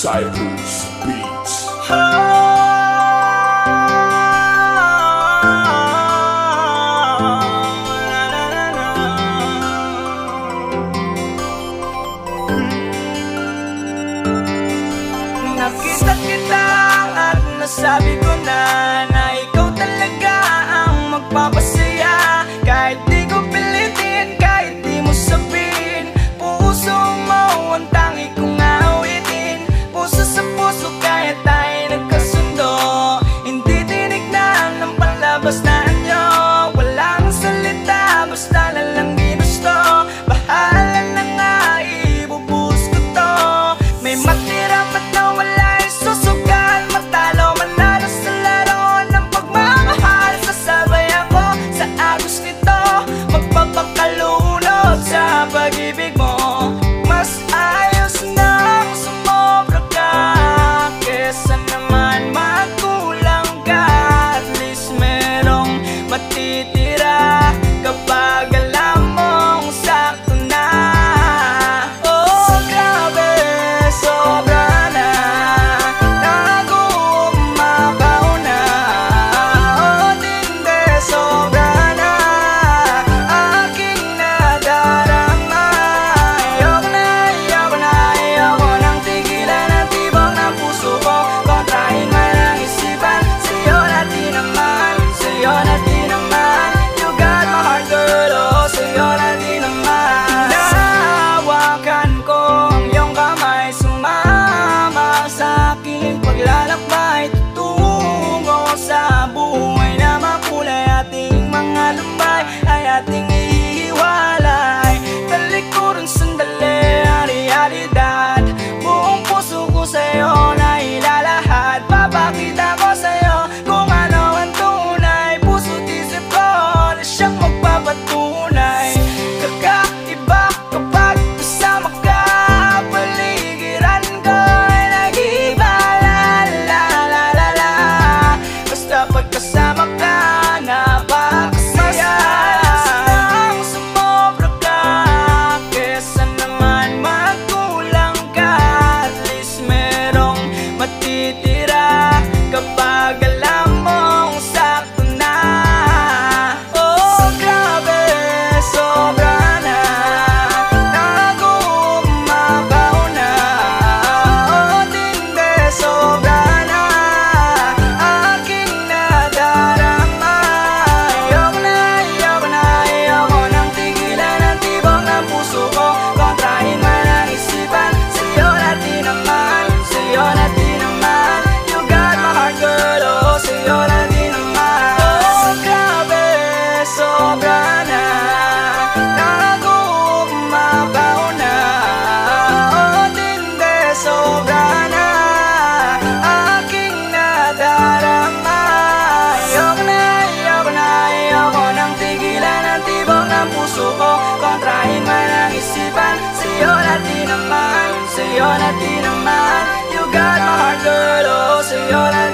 Cyprus Beats. Nakita kita at nasabi ko na ikaw talaga ang magpapasaya. Kahit di ko pilitin, kahit di mo sabihin, puso mo ang tangi kong awitin. Puso sa puso kaya tayo nagkasundo. Hindi tinignan ng palabas na anyo. Walang salita, basta na lang ginusto. Bahala na nga, ibubuhos ko to. May matira man na wala isusugal. Matalo manalo sa laro ng pagmamahal. Sasabay ako sa agos nito, magpapakalunod sa pag-ibig mo. Mas ayos nang sumobra ka kesa naman magkulang ka. At least merong matitira kapag alam mong sakto na. Oh, grabe, sobra na, nagumabaw na. Oh, tindi, sobra na, aking nadarama. Ayoko na, ayoko na, ayoko nang tigilan ang tibok ng puso ko. Kontrahin man ang isipan, sa'yo na di naman, sa'yo na di naman. You got my heart, girl, oh, sa'yo na di naman. Nahawakan ko ang iyong kamay, sumama sa aking paglalakbay. Tutungo sa buhay na makulay. Ating mga lumbay ay ating ihiwalay. Talikuran sandali ang realidad. Buong puso ko sa'yo na ilalahad. Papakita ko sa'yo kung ano ang tunay. Puso't isip ko na siyang magpapatunay. Kakaiba kapag kasama ka, paligiran ko ay nag-iba. La la la la la, basta pagkasama ka, napakasaya. Mas nang sumobra ka kesa naman magkulang ka. At least merong matitira kapag alam mong sakto na. Oh, grabe, sobra na, nagumabaw na. Oh, tindi, sobra na, aking nadarama. Ayoko na, ayoko na, ayoko nang tigilan ang tibok ng puso ko. Kontrahin man ang isipan, sa'yo na di naman, sa'yo na di naman. You got my heart, girl, oh, sa'yo na di naman. Oh, grabe, sobra na, nagumabaw na. Oh, tindi, sobra na, aking nadarama. Ayoko na, ayoko na, ayoko nang tigilan ang tibok ng puso ko. Kontrahin man ang isipan, sa'yo na di naman, sa'yo na di naman. You got my heart, girl, oh, sa'yo na